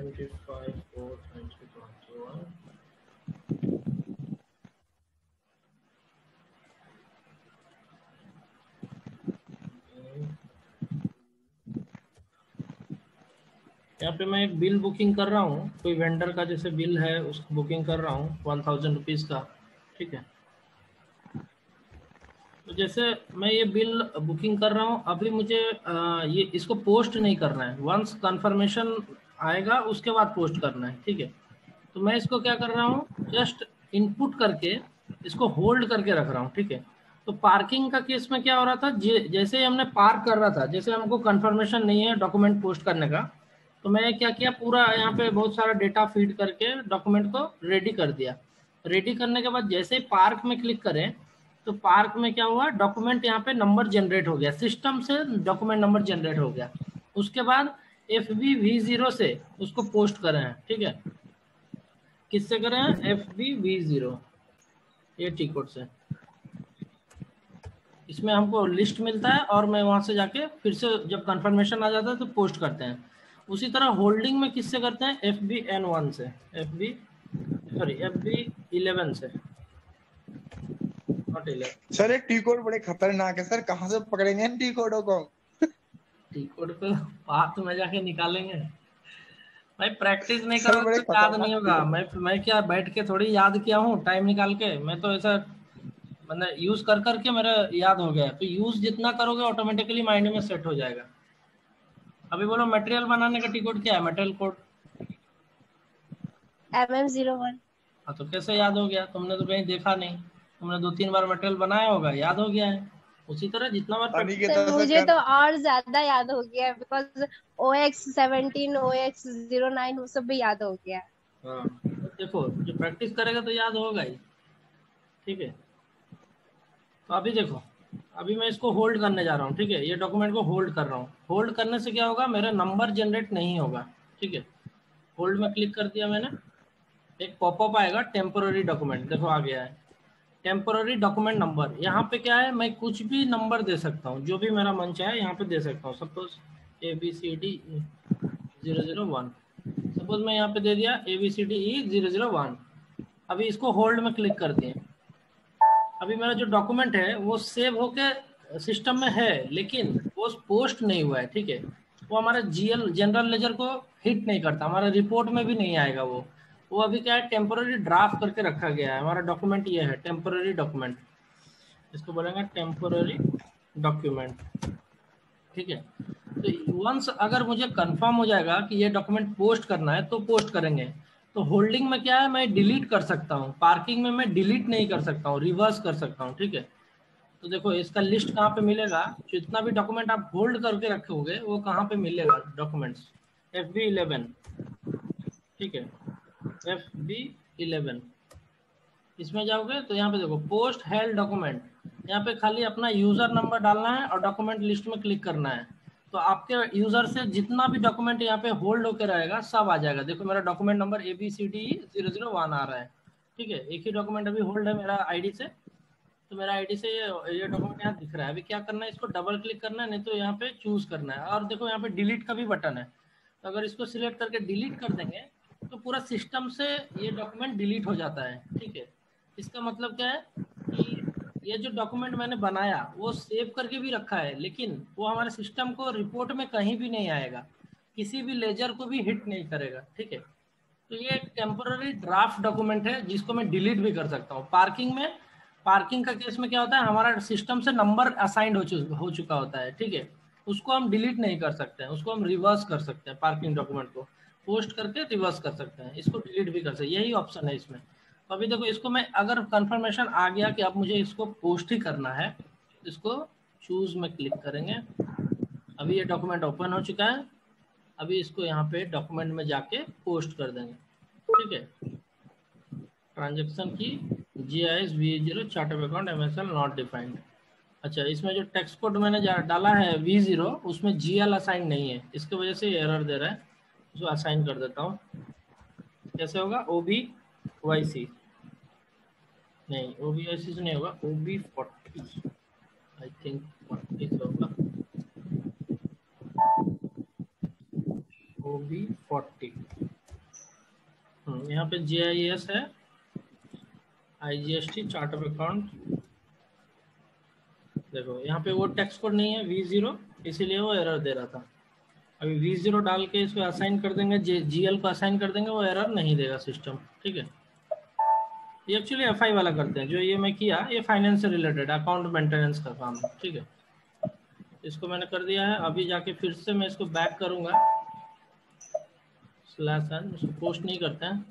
25 4 2021. यहाँ पे मैं एक बिल बुकिंग कर रहा हूँ, कोई वेंडर का जैसे बिल है उसको बुकिंग कर रहा हूँ 1000 रुपीज़ का, ठीक है। तो जैसे मैं ये बिल बुकिंग कर रहा हूँ, अभी मुझे ये इसको पोस्ट नहीं करना है, वंस कंफर्मेशन आएगा उसके बाद पोस्ट करना है, ठीक है। तो मैं इसको क्या कर रहा हूँ, जस्ट इनपुट करके इसको होल्ड करके रख रहा हूँ, ठीक है। तो पार्किंग का केस में क्या हो रहा था, जैसे ही हमने पार्क कर रहा था, जैसे हमको कंफर्मेशन नहीं है डॉक्यूमेंट पोस्ट करने का, तो मैं क्या किया, पूरा यहाँ पे बहुत सारा डेटा फीड करके डॉक्यूमेंट को रेडी कर दिया। रेडी करने के बाद जैसे ही पार्क में क्लिक करें, तो पार्क में क्या हुआ, डॉक्यूमेंट यहाँ पे नंबर जनरेट हो गया, सिस्टम से डॉक्यूमेंट नंबर जनरेट हो गया। उसके बाद FBV0 से उसको पोस्ट करें हैं, ठीक है। किससे करें हैं, FBV0, ये टी कोड से। इसमें हमको लिस्ट मिलता है और मैं वहां से जाके फिर से जब कंफर्मेशन आ जाता है तो पोस्ट करते हैं। उसी तरह होल्डिंग में किससे करते हैं, FBN1 से, FB11 से, नॉट 11। सर ये टी कोड बड़े खतरनाक है सर, कहाँ से पकड़ेंगे इन टी कोडों को? टी कोड को पाथ में जाके निकालेंगे भाई, प्रैक्टिस नहीं सर करोगे बड़े तो याद नहीं खतरनाक होगा। मैं क्या बैठ के थोड़ी याद किया हूँ टाइम निकाल के, मैं तो ऐसा मतलब यूज कर करके मेरा याद हो गया। तो यूज जितना करोगे ऑटोमेटिकली माइंड में सेट हो जाएगा। अभी बोलो मटेरियल बनाने का टी कोड क्या है, मटेरियल कोड MM01। हाँ, तो कैसे याद हो गया, तुमने तो कहीं देखा नहीं, तुमने 2-3 बार मटेरियल बनाया होगा, याद हो गया है। उसी तरह जितना बार प्रैक्टिस। सर मुझे तो और ज्यादा याद हो गया है, बिकॉज OX17 OX09 वो सब भी याद हो गया। हाँ, तो देखो जो प्रैक्टिस करेगा तो याद होगा ही, ठीक है। तो अभी देखो, अभी मैं इसको होल्ड करने जा रहा हूँ, ठीक है। ये डॉक्यूमेंट को होल्ड कर रहा हूँ। होल्ड करने से क्या होगा, मेरा नंबर जनरेट नहीं होगा, ठीक है। होल्ड में क्लिक कर दिया मैंने, एक पॉपअप आएगा, टेम्पोररी डॉक्यूमेंट, देखो आ गया है टेम्पोररी डॉक्यूमेंट नंबर। यहाँ पे क्या है, मैं कुछ भी नंबर दे सकता हूँ, जो भी मेरा मन चाहे यहाँ पे दे सकता हूँ। सपोज ABCD001, सपोज मैं यहाँ पे दे दिया ABCDE001। अभी इसको होल्ड में क्लिक कर दिए। अभी मेरा जो डॉक्यूमेंट है वो सेव होके सिस्टम में है, लेकिन वो पोस्ट नहीं हुआ है, ठीक है। वो हमारा GL जनरल लेजर को हिट नहीं करता, हमारा रिपोर्ट में भी नहीं आएगा वो अभी क्या है, टेम्पोररी ड्राफ्ट करके रखा गया है। हमारा डॉक्यूमेंट ये है, टेम्पोररी डॉक्यूमेंट, इसको बोलेंगे टेम्पोररी डॉक्यूमेंट, ठीक है। तो वंस अगर मुझे कंफर्म हो जाएगा कि ये डॉक्यूमेंट पोस्ट करना है तो पोस्ट करेंगे। तो होल्डिंग में क्या है, मैं डिलीट कर सकता हूँ, पार्किंग में मैं डिलीट नहीं कर सकता हूँ, रिवर्स कर सकता हूँ, ठीक है। तो देखो इसका लिस्ट कहाँ पे मिलेगा, जितना भी डॉक्यूमेंट आप होल्ड करके रखोगे वो कहाँ पे मिलेगा, डॉक्यूमेंट्स FB11, ठीक है। FB11 इसमें जाओगे तो यहाँ पे देखो पोस्ट हेल्ड डॉक्यूमेंट, यहाँ पे खाली अपना यूजर नंबर डालना है और डॉक्यूमेंट लिस्ट में क्लिक करना है। तो आपके यूजर से जितना भी डॉक्यूमेंट यहाँ पे होल्ड होकर रहेगा सब आ जाएगा। देखो मेरा डॉक्यूमेंट नंबर ABCD001 आ रहा है, ठीक है। एक ही डॉक्यूमेंट अभी होल्ड है मेरा आईडी से, तो मेरा आईडी से ये डॉक्यूमेंट यहाँ दिख रहा है। अभी क्या करना है, इसको डबल क्लिक करना है, नहीं तो यहाँ पे चूज करना है। और देखो यहाँ पे डिलीट का भी बटन है, तो अगर इसको सिलेक्ट करके डिलीट कर देंगे तो पूरा सिस्टम से ये डॉक्यूमेंट डिलीट हो जाता है, ठीक है। इसका मतलब क्या है कि ये जो डॉक्यूमेंट मैंने बनाया वो सेव करके भी रखा है, लेकिन वो हमारे सिस्टम को रिपोर्ट में कहीं भी नहीं आएगा, किसी भी लेजर को भी हिट नहीं करेगा, ठीक है। तो ये एक टेम्पोररी ड्राफ्ट डॉक्यूमेंट है जिसको मैं डिलीट भी कर सकता हूँ। पार्किंग का केस में क्या होता है, हमारा सिस्टम से नंबर असाइंड हो चुका होता है, ठीक है। उसको हम डिलीट नहीं कर सकते हैं, उसको हम रिवर्स कर सकते हैं। पार्किंग डॉक्यूमेंट को पोस्ट करके रिवर्स कर सकते हैं, इसको डिलीट भी कर सकते हैं, यही ऑप्शन है इसमें। तो अभी देखो इसको मैं अगर कंफर्मेशन आ गया कि अब मुझे इसको पोस्ट ही करना है, इसको चूज में क्लिक करेंगे। अभी ये डॉक्यूमेंट ओपन हो चुका है। अभी इसको यहाँ पे डॉक्यूमेंट में जाके पोस्ट कर देंगे, ठीक है। ट्रांजेक्शन की GIS V0 chart of account MSL not defined. अच्छा, इसमें जो टेक्स्ट कोड मैंने डाला है V0 उसमें GL असाइन नहीं है, इसकी वजह से एरर दे रहा है। इसको असाइन कर देता हूँ। कैसे होगा, OBYC नहीं, OBYC से नहीं होगा, OB40 आई थिंक 40 से होगा, OB40 यहाँ पे GIS है, IGST चार्ट ऑफ अकाउंट। देखो यहाँ पे वो टेक्स्ट कोड नहीं है V0, इसीलिए वो एरर दे रहा था। अभी V0 डाल के इसको असाइन कर देंगे, GL को असाइन कर देंगे, वो एरर नहीं देगा सिस्टम। ठीक है, ये एक्चुअली FI वाला करते हैं। जो ये मैं किया ये फाइनेंस से रिलेटेड अकाउंट मेंटेनेंस का काम है। ठीक है, इसको मैंने कर दिया है। अभी जाके फिर से मैं इसको बैक करूंगा, /n, इसको पोस्ट नहीं करते हैं,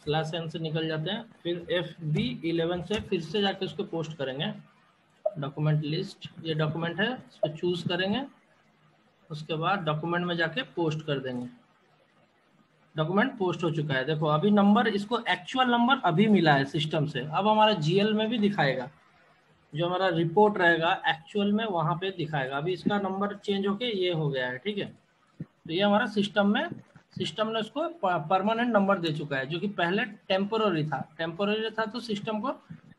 /n से निकल जाते हैं, फिर FB11 से फिर से जाके उसको पोस्ट करेंगे। डॉक्यूमेंट लिस्ट, ये डॉक्यूमेंट है, इसको चूज करेंगे, उसके बाद डॉक्यूमेंट में जाके पोस्ट कर देंगे। डॉक्यूमेंट पोस्ट हो चुका है। देखो अभी नंबर, इसको एक्चुअल नंबर अभी मिला है सिस्टम से। अब हमारा GL में भी दिखाएगा, जो हमारा रिपोर्ट रहेगा एक्चुअल में वहाँ पे दिखाएगा। अभी इसका नंबर चेंज होके ये हो गया है। ठीक है, तो ये हमारा सिस्टम ने उसको परमानेंट नंबर दे चुका है, जो कि पहले टेम्पोररी था तो सिस्टम को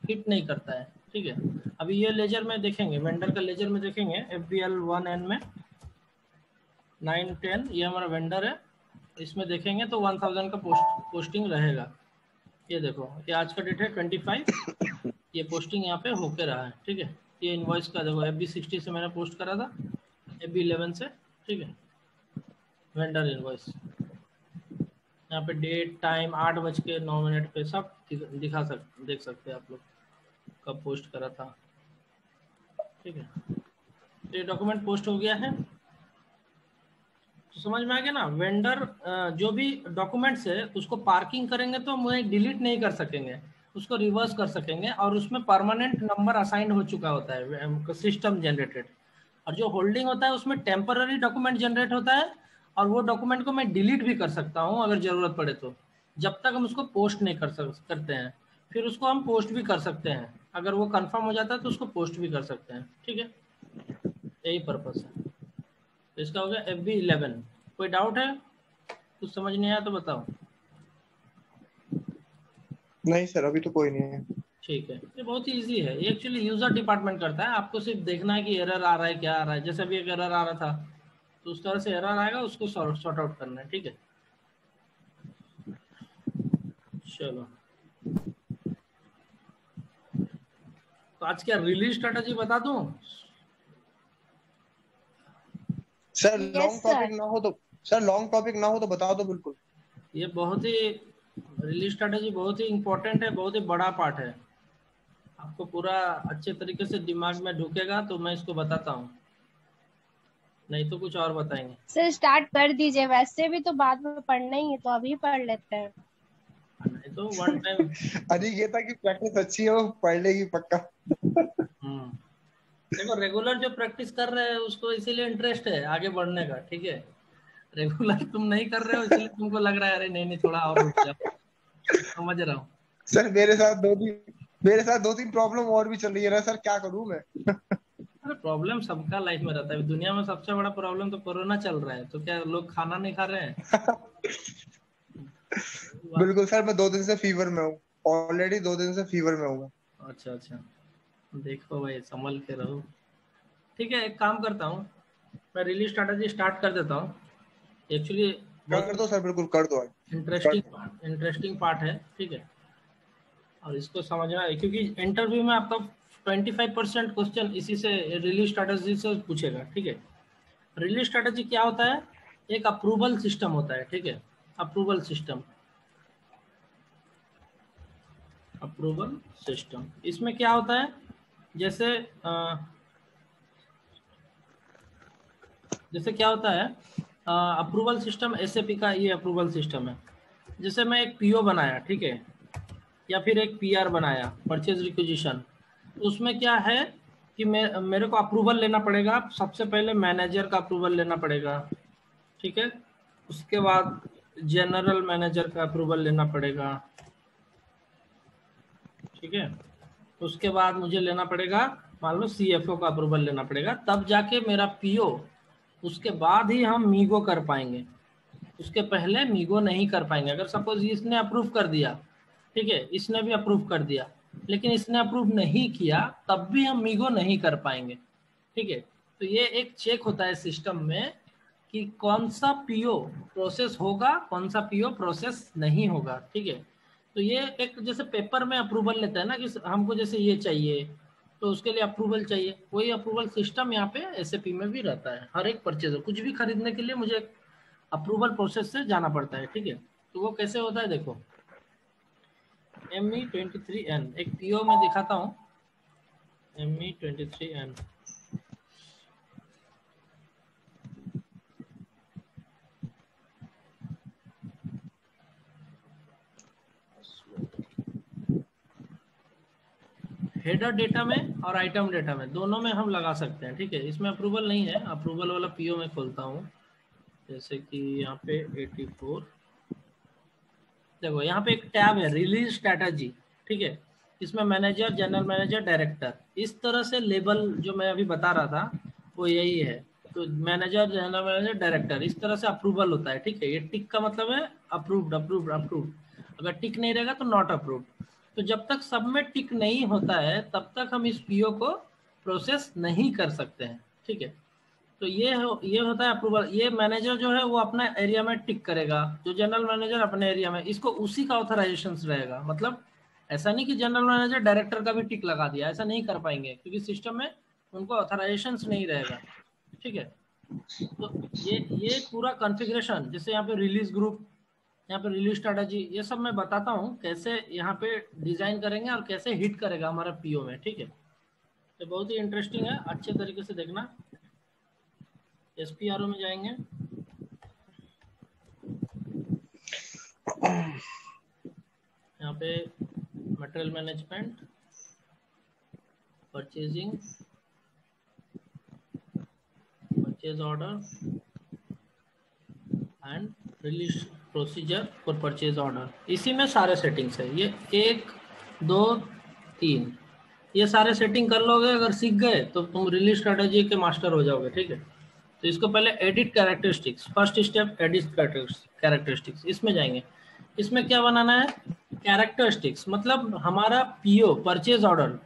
हिट नहीं करता है। ठीक है, अभी ये लेजर में देखेंगे, वेंडर का लेजर में देखेंगे, FBL1N में 910 ये हमारा वेंडर है। इसमें देखेंगे तो 1000 का पोस्टिंग रहेगा। ये देखो, ये आज का डेट है 25, ये पोस्टिंग यहाँ पे होके रहा है। ठीक है, ये इनवॉइस का देखो FB60 से मैंने पोस्ट करा था, FB11 से। ठीक है, वेंडर इनवॉइस, यहाँ पे डेट टाइम 8:09 पे सब देख सकते हैं आप लोग कब पोस्ट करा था। ठीक है, तो ये डॉक्यूमेंट पोस्ट हो गया है। तो समझ में आ गया ना, वेंडर जो भी डॉक्यूमेंट्स है उसको पार्किंग करेंगे तो मुझे डिलीट नहीं कर सकेंगे, उसको रिवर्स कर सकेंगे, और उसमें परमानेंट नंबर असाइन हो चुका होता है सिस्टम जनरेटेड। और जो होल्डिंग होता है उसमें टेम्पररी डॉक्यूमेंट जनरेट होता है, और वो डॉक्यूमेंट को मैं डिलीट भी कर सकता हूँ अगर जरूरत पड़े तो, जब तक हम उसको पोस्ट नहीं करते हैं। फिर उसको हम पोस्ट भी कर सकते हैं, अगर वो कंफर्म हो जाता है तो उसको पोस्ट भी कर सकते हैं। ठीक है, यही पर्पस है। तो इसका हो गया FB11। कोई डाउट है, कुछ समझ नहीं आया तो बताओ। नहीं सर, अभी तो कोई नहीं है। ठीक है, ये बहुत ही इजी है। ये एक्चुअली यूजर डिपार्टमेंट करता है, आपको सिर्फ देखना है कि एरर आ रहा है, क्या आ रहा है। जैसे अभी एक एरर आ रहा था, तो उस तरह से एरर आएगा, उसको सॉर्ट आउट करना है। ठीक है, चलो तो आज क्या रिलीज स्ट्रेटजी बता दूं? सर लॉन्ग टॉपिक ना हो तो बता दो बिल्कुल। ये बहुत ही रिलीज स्ट्रेटजी बहुत ही इंपॉर्टेंट है, बहुत ही बड़ा पार्ट है, आपको पूरा अच्छे तरीके से दिमाग में ढुकेगा तो मैं इसको बताता हूँ, नहीं तो कुछ और बताएंगे। सर स्टार्ट कर दीजिए, वैसे भी तो बाद में पढ़ना ही है, तो अभी पढ़ लेते हैं। नहीं तो वन टाइम अरे ये था कि प्रैक्टिस अच्छी हो, पढ़ लेगी पक्का। देखो रेगुलर जो प्रैक्टिस कर रहे हैं उसको इसीलिए इंटरेस्ट है आगे बढ़ने का। ठीक है, रेगुलर तुम नहीं कर रहे हो इसलिए तुमको लग रहा है अरे नहीं थोड़ा और रुक जाओ। समझ रहा हूँ सर, मेरे साथ दो तीन प्रॉब्लम और भी चल रही है ना सर, क्या करूँ मैं। अरे प्रॉब्लम सबका लाइफ में रहता है। दुनिया में सबसे बड़ा प्रॉब्लम तो कोरोना चल रहा है, तो क्या लोग खाना नहीं खा रहे हैं? बिल्कुल सर, मैं 2 दिन से फीवर में हूँ, ऑलरेडी 2 दिन से फीवर में हूँ। अच्छा, देखो भाई संभल के रहो। ठीक है, एक काम करता हूँ, मैं रिलीज स्ट्रैटेजी स्टार्ट कर देता हूँ। एक्चुअली कर दो सर, बिल्कुल कर दो। इंटरेस्टिंग पार्ट है। ठीक है, और इसको समझना है क्योंकि इंटरव्यू में आपका 25% क्वेश्चन इसी से रिलीज स्ट्रैटेजी से पूछेगा। ठीक है, रिलीज स्ट्रैटेजी क्या होता है? एक अप्रूवल सिस्टम होता है। ठीक है, अप्रूवल सिस्टम इसमें क्या होता है, जैसे क्या होता है अप्रूवल सिस्टम, SAP का ये अप्रूवल सिस्टम है। जैसे मैं एक PO बनाया, ठीक है, या फिर एक PR बनाया, परचेज रिक्विजिशन, तो उसमें क्या है कि मेरे को अप्रूवल लेना पड़ेगा। सबसे पहले मैनेजर का अप्रूवल लेना पड़ेगा। ठीक है, उसके बाद जनरल मैनेजर का अप्रूवल लेना पड़ेगा। ठीक है, उसके बाद मुझे लेना पड़ेगा, मान लो CFO का अप्रूवल लेना पड़ेगा, तब जाके मेरा PO, उसके बाद ही हम मीगो कर पाएंगे। उसके पहले मीगो नहीं कर पाएंगे। अगर सपोज इसने अप्रूव कर दिया, ठीक है, इसने भी अप्रूव कर दिया, लेकिन इसने अप्रूव नहीं किया, तब भी हम मीगो नहीं कर पाएंगे। ठीक है, तो ये एक चेक होता है सिस्टम में कि कौन सा पीओ प्रोसेस होगा, कौन सा पीओ प्रोसेस नहीं होगा। ठीक है, तो ये एक जैसे पेपर में अप्रूवल लेता है ना कि हमको जैसे ये चाहिए तो उसके लिए अप्रूवल चाहिए, वही अप्रूवल सिस्टम यहाँ पे एसएपी में भी रहता है। हर एक परचेज कुछ भी खरीदने के लिए मुझे अप्रूवल प्रोसेस से जाना पड़ता है। ठीक है, तो वो कैसे होता है देखो, ME23N एक पीओ में दिखाता हूँ। ME23N हेडर डेटा में और आइटम डेटा में दोनों में हम लगा सकते हैं। ठीक है, इसमें अप्रूवल नहीं है, अप्रूवल वाला पीओ में खोलता हूँ। जैसे कि यहाँ पे 84 देखो, यहाँ पे एक टैब है रिलीज स्ट्रैटेजी। ठीक है, इसमें मैनेजर, जनरल मैनेजर, डायरेक्टर, इस तरह से लेबल जो मैं अभी बता रहा था वो यही है। तो मैनेजर, जनरल मैनेजर, डायरेक्टर, इस तरह से अप्रूवल होता है। ठीक है, ये टिक का मतलब है अप्रूव्ड अप्रूव्ड अप्रूव्ड, अगर टिक नहीं रहेगा तो नॉट अप्रूव्ड। तो जब तक सब में टिक नहीं होता है तब तक हम इस पीओ को प्रोसेस नहीं कर सकते हैं। ठीक है, तो ये होता है अप्रूवल। ये मैनेजर जो है वो अपना एरिया में टिक करेगा, जो जनरल मैनेजर अपने एरिया में, इसको उसी का ऑथराइजेशन रहेगा। मतलब ऐसा नहीं कि जनरल मैनेजर डायरेक्टर का भी टिक लगा दिया, ऐसा नहीं कर पाएंगे क्योंकि सिस्टम में उनको ऑथराइजेशन नहीं रहेगा। ठीक है, तो ये पूरा कॉन्फ़िगरेशन, जैसे यहाँ पे रिलीज ग्रुप, यहाँ पे रिलीज स्ट्रेटजी, ये सब मैं बताता हूँ कैसे यहाँ पे डिजाइन करेंगे और कैसे हिट करेगा हमारा पीओ में। ठीक है, तो बहुत ही इंटरेस्टिंग है, अच्छे तरीके से देखना। एसपीआरओ में जाएंगे, यहाँ पे material management, purchasing, purchase order and release procedure for purchase order. इसी में सारे सेटिंग्स है। ये 1 2 3 ये सारे सेटिंग कर लोगे, अगर सीख गए तो तुम रिलीज स्ट्रेटजी के मास्टर हो जाओगे। ठीक है, तो इसको पहले edit characteristics, first step edit characteristics, इसमें जाएंगे। इसमें क्या बनाना है, कैरेक्टरिस्टिक्स, मतलब हमारा पीओ परचेज ऑर्डर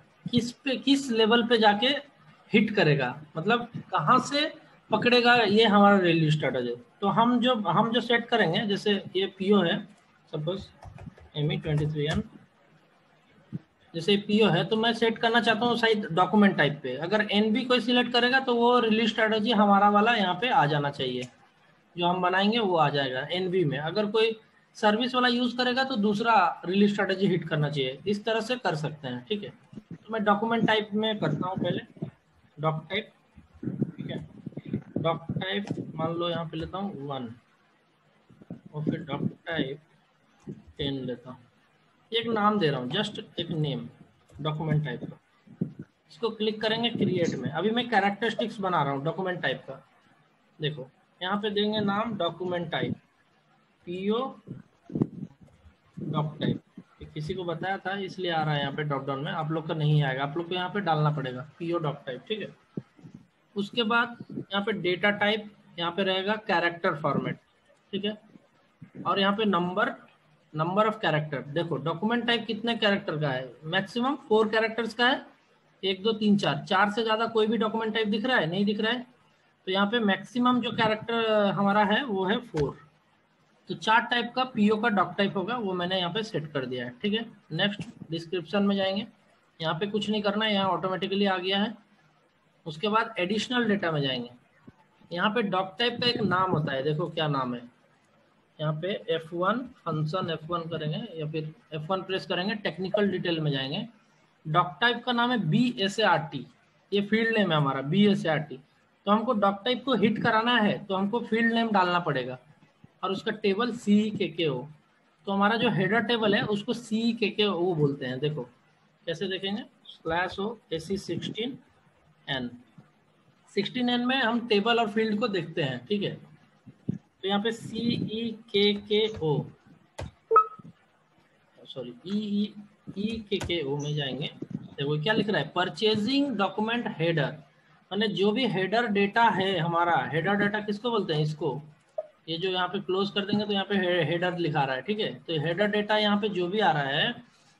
किस लेवल पे जाके हिट करेगा, मतलब कहाँ से पकड़ेगा, ये हमारा रिलीज स्ट्रेटजी। तो हम जो सेट करेंगे, जैसे ये पीओ है सपोज ME23N, जैसे पीओ है तो मैं सेट करना चाहता हूँ शायद डॉक्यूमेंट टाइप पे। अगर एनबी कोई सिलेक्ट करेगा तो वो रिलीज स्ट्रेटजी हमारा वाला यहाँ पे आ जाना चाहिए, जो हम बनाएंगे वो आ जाएगा एनबी में। अगर कोई सर्विस वाला यूज करेगा तो दूसरा रिलीज स्ट्रेटजी हिट करना चाहिए, इस तरह से कर सकते हैं। ठीक है, तो मैं डॉक्यूमेंट टाइप में करता हूँ पहले, डॉक टाइप। ठीक है, डॉक टाइप मान लो यहाँ पे लेता हूँ 1 और फिर डॉक टाइप 10 लेता हूँ। एक नाम दे रहा हूँ, जस्ट एक नेम डॉक्यूमेंट टाइप का। इसको क्लिक करेंगे क्रिएट में। अभी मैं कैरेक्टरिस्टिक्स बना रहा हूँ डॉक्यूमेंट टाइप का। देखो यहाँ पे देंगे नाम document type, PO doc type. किसी को बताया था इसलिए आ रहा है यहाँ पे ड्रॉप डाउन में, आप लोग का नहीं आएगा, आप लोग को यहाँ पे डालना पड़ेगा पीओ डॉक टाइप। ठीक है, उसके बाद यहाँ पे डेटा टाइप, यहाँ पे रहेगा कैरेक्टर फॉर्मेट। ठीक है, और यहाँ पे नंबर ऑफ कैरेक्टर। देखो डॉक्यूमेंट टाइप कितने कैरेक्टर का है, मैक्सिमम 4 कैरेक्टर्स का है। 1 2 3 4 से ज्यादा कोई भी डॉक्यूमेंट टाइप दिख रहा है, नहीं दिख रहा है। तो यहाँ पे मैक्सिमम जो कैरेक्टर हमारा है वो है 4। तो 4 टाइप का पीओ का डॉक टाइप होगा, वो मैंने यहाँ पे सेट कर दिया है। ठीक है, नेक्स्ट डिस्क्रिप्शन में जाएंगे। यहाँ पे कुछ नहीं करना है, यहाँ ऑटोमेटिकली आ गया है। उसके बाद एडिशनल डेटा में जाएंगे। यहाँ पे डॉक टाइप का एक नाम होता है, देखो क्या नाम है। यहाँ पे F1 फंक्शन F1 करेंगे या फिर F1 प्रेस करेंगे, टेक्निकल डिटेल में जाएंगे। डॉक टाइप का नाम है BSART, ये फील्ड नेम है हमारा BSART। तो हमको डॉक टाइप को हिट कराना है तो हमको फील्ड नेम डालना पड़ेगा और उसका टेबल CKKO। तो हमारा जो हेडर टेबल है उसको CKKO बोलते हैं। देखो कैसे देखेंगे, /o AC16N। 16N में हम टेबल और फील्ड को देखते हैं। ठीक है, तो यहाँ पे CEKKO सॉरी EKKO में जाएंगे। देखो क्या लिख रहा है, परचेजिंग डॉक्यूमेंट हेडर, माने जो भी हेडर डेटा है हमारा, हेडर डेटा किसको बोलते हैं, इसको। ये जो यहाँ पे क्लोज कर देंगे तो यहाँ पे हेडर लिखा रहा है। ठीक है, तो हेडर डेटा यहाँ पे जो भी आ रहा है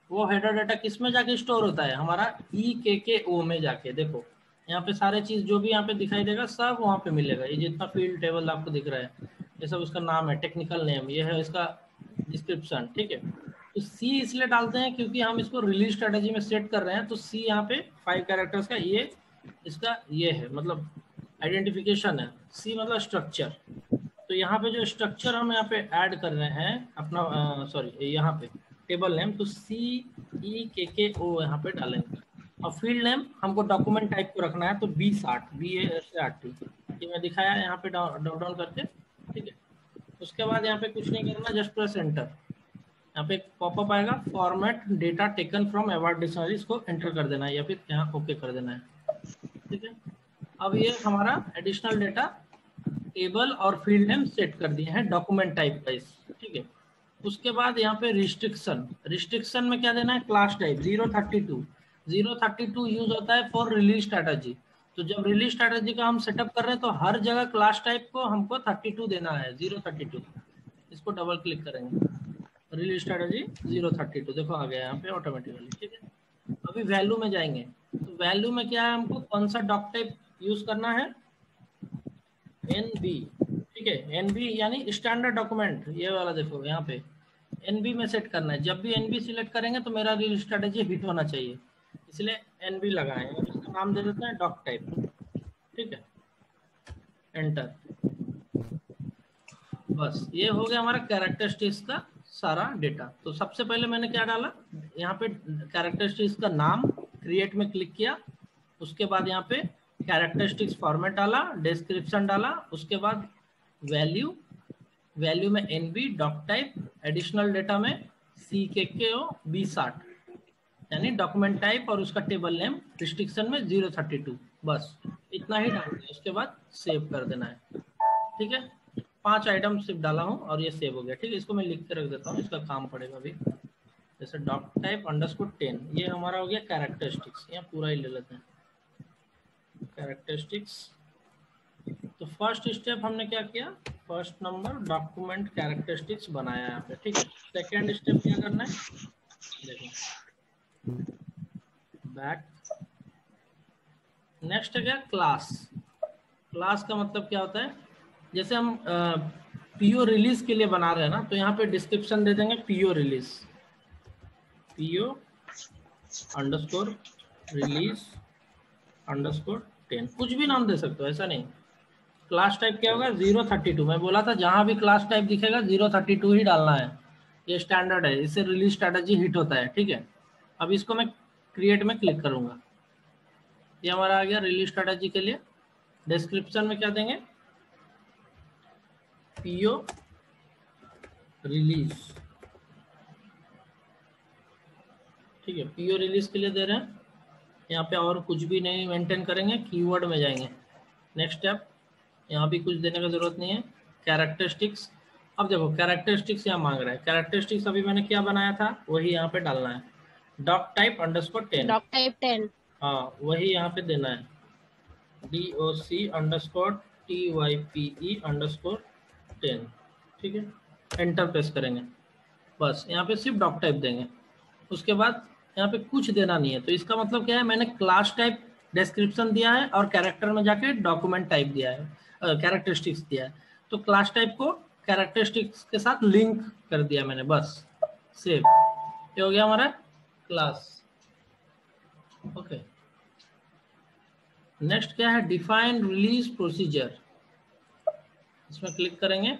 वो हेडर डेटा किस में जाके स्टोर होता है, हमारा EKKO में जाके। देखो यहाँ पे सारे चीज जो भी यहाँ पे दिखाई देगा सब वहाँ पे मिलेगा। ये जितना फील्ड टेबल आपको दिख रहा है ये सब उसका नाम है, टेक्निकल नेम, ये है इसका डिस्क्रिप्शन, ठीक है। तो सी इसलिए डालते हैं क्योंकि हम इसको रिलीज स्ट्रेटेजी में सेट कर रहे हैं, तो सी यहाँ पे 5 कैरेक्टर्स का ये इसका ये है, मतलब आइडेंटिफिकेशन है। सी मतलब स्ट्रक्चर। तो यहाँ पे जो स्ट्रक्चर हम यहाँ पे ऐड कर रहे हैं अपना सॉरी यहाँ पे टेबल नेम, तो CEKKO यहाँ पे डालेंगे। और फील्ड नेम हमको डॉक्यूमेंट टाइप को रखना है, तो B60 BASART ये मैं दिखाया यहाँ पे ड्रॉप डाउन करके, ठीक है। उसके बाद यहाँ पे कुछ नहीं करना, जस्ट प्रेस एंटर। यहाँ पे पॉपअप आएगा, format data taken from award dictionary, इसको एंटर कर देना है या फिर यहाँ ओके कर देना है, ठीक है। अब ये हमारा एडिशनल डेटा टेबल और फील्ड नेम सेट कर दिए हैं डॉक्यूमेंट टाइप वाइज, ठीक है। उसके बाद यहाँ पे रिस्ट्रिक्शन में क्या देना है, क्लास टाइप 032 यूज होता है फॉर रिलीज स्ट्रेटजी। तो जब रिलीज स्ट्रेटजी का हम सेटअप कर रहे हैं तो हर जगह क्लास टाइप को हमको 32 देना है, 032। इसको डबल क्लिक करेंगे, रिलीज स्ट्रेटजी 032 देखो आ गया यहाँ पे ऑटोमेटिकली, ठीक है। अभी वैल्यू में जाएंगे, तो वैल्यू में क्या है, हमको कौन सा डॉक टाइप यूज करना है, NB, ठीक है। NB यानी स्टैंडर्ड डॉक्यूमेंट, ये वाला देखो यहाँ पे NB में सेट करना है। जब भी NB सिलेक्ट करेंगे तो मेरा रिलीज स्ट्रेटजी हिट होना चाहिए, इसलिए NB लगाएं। इसका नाम दे देते हैं डॉक टाइप, ठीक है, एंटर। बस ये हो गया हमारा कैरेक्टरिस्टिक्स का सारा डेटा। तो सबसे पहले मैंने क्या डाला, यहाँ पे कैरेक्टरिस्टिक्स का नाम, क्रिएट में क्लिक किया, उसके बाद यहाँ पे कैरेक्टरिस्टिक्स फॉर्मेट डाला, डिस्क्रिप्शन डाला, उसके बाद वैल्यू में NB doc type, additional data में CKKO B60 यानी डॉक्यूमेंट टाइप, और उसका टेबल नेम रिस्ट्रिक्शन में 032, बस इतना ही डालना है। उसके बाद सेव कर देना है, ठीक है। 5 आइटम सिर्फ डाला हूँ और ये सेव हो गया, ठीक है। इसको मैं लिख के रख देता हूँ, इसका काम पड़ेगा अभी। जैसे डॉक टाइप _10 ये हमारा हो गया कैरेक्टरिस्टिक्स, यहाँ पूरा ही ले लेते हैं कैरेक्टरिस्टिक्स। तो फर्स्ट स्टेप हमने क्या किया, फर्स्ट नंबर डॉक्यूमेंट कैरेक्टरिस्टिक्स बनाया यहाँ पे, ठीक है। सेकेंड स्टेप क्या करना है, देखो बैक। नेक्स्ट है क्या, क्लास का मतलब क्या होता है, जैसे हम PO रिलीज के लिए बना रहे हैं ना, तो यहाँ पे डिस्क्रिप्शन दे देंगे PO रिलीज, PO _release _10, कुछ भी नाम दे सकते हो, ऐसा नहीं। क्लास टाइप क्या होगा, 032। मैं बोला था जहां भी क्लास टाइप दिखेगा 032 ही डालना है, ये स्टैंडर्ड है, इससे रिलीज स्ट्रेटजी हिट होता है, ठीक है। अब इसको मैं क्रिएट में क्लिक करूंगा, ये हमारा आ गया रिलीज स्ट्रेटजी के लिए। डिस्क्रिप्शन में क्या देंगे, PO रिलीज, ठीक है, PO रिलीज के लिए दे रहे हैं। यहाँ पे और कुछ भी नहीं मेंटेन करेंगे, कीवर्ड में जाएंगे। नेक्स्ट स्टेप, यहाँ भी कुछ देने का जरूरत नहीं है। कैरेक्टरिस्टिक्स, अब देखो कैरेक्टरिस्टिक्स यहाँ मांग रहा है, कैरेक्टरिस्टिक्स अभी मैंने क्या बनाया था वही यहाँ पे डालना है, डॉक टाइप _10, डॉक टाइप 10, हाँ वही यहाँ पे देना है, DOC_TYPE_10, ठीक है। एंटर प्रेस करेंगे, बस यहाँ पे सिर्फ डॉक टाइप देंगे। उसके बाद यहाँ पे कुछ देना नहीं है, तो इसका मतलब क्या है, मैंने क्लास टाइप डिस्क्रिप्शन दिया है और कैरेक्टर में जाके डॉक्यूमेंट टाइप दिया है, कैरेक्टरिस्टिक्स दिया है। तो क्लास टाइप को कैरेक्टरिस्टिक्स के साथ लिंक कर दिया मैंने, बस सेव, ये हो गया हमारा क्लास, ओके। नेक्स्ट क्या है, डिफाइन रिलीज प्रोसीजर, इसमें क्लिक करेंगे।